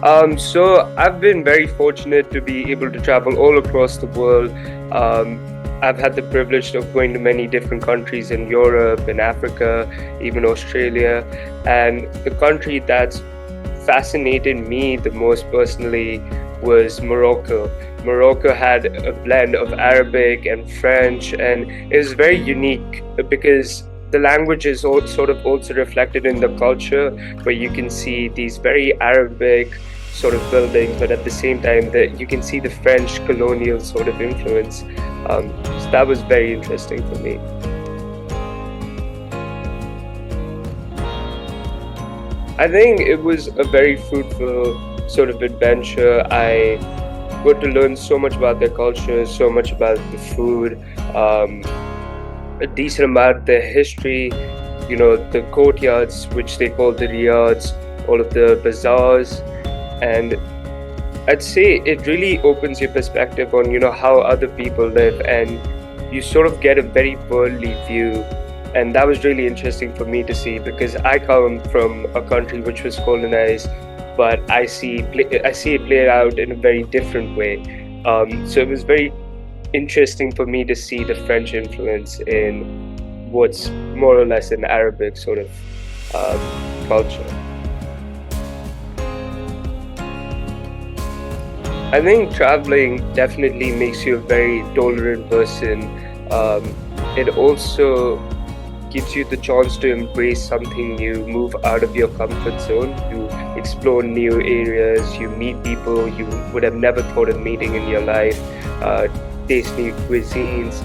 So I've been very fortunate to be able to travel all across the world. Um, I've had the privilege of going to many different countries in Europe, in Africa, even Australia. And the country that's fascinated me the most personally was Morocco. Morocco had a blend of Arabic and French, and it was very unique because the language is sort of also reflected in the culture, where you can see these very Arabic sort of buildings, but at the same time that you can see the French colonial sort of influence. So that was very interesting for me. I think it was a very fruitful sort of adventure. I got to learn so much about their culture, so much about the food, a decent amount their history, the courtyards, which they call the riads, all of the bazaars. And I'd say it really opens your perspective on, how other people live, and you sort of get a very worldly view. And that was really interesting for me to see because I come from a country which was colonized, but I see it played out in a very different way. So it was very interesting for me to see the French influence in what's more or less an Arabic sort of culture. I think traveling definitely makes you a very tolerant person. It also gives you the chance to embrace something new, move out of your comfort zone, you explore new areas, you meet people you would have never thought of meeting in your life, taste new cuisines.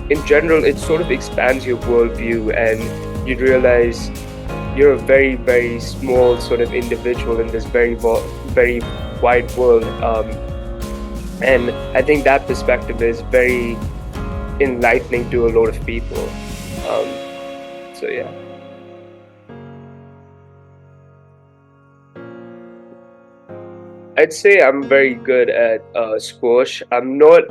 In general, it sort of expands your worldview, and you realize you're a very, very small sort of individual in this very wide world. And I think that perspective is very enlightening to a lot of people. So yeah. I'd say I'm very good at squash. I'm not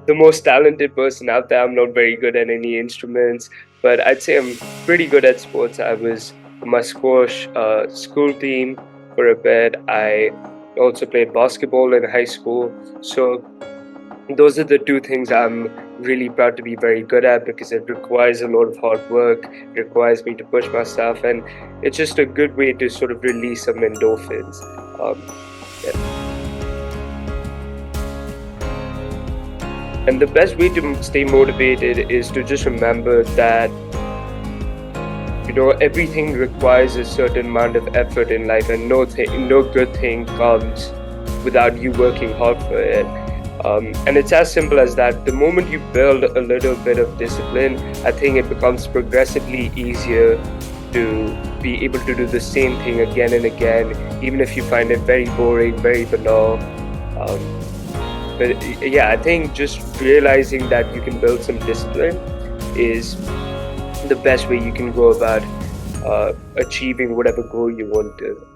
the most talented person out there. I'm not very good at any instruments, but I'd say I'm pretty good at sports. I was on my squash school team for a bit. I also played basketball in high school. So those are the two things I'm really proud to be very good at because it requires a lot of hard work, it requires me to push myself, and it's just a good way to sort of release some endorphins. Yeah. And the best way to stay motivated is to just remember that everything requires a certain amount of effort in life, and no good thing comes without you working hard for it. And it's as simple as that. The moment you build a little bit of discipline, I think it becomes progressively easier to be able to do the same thing again and again, even if you find it very boring, very banal. But yeah, I think just realizing that you can build some discipline is the best way you can go about achieving whatever goal you want to.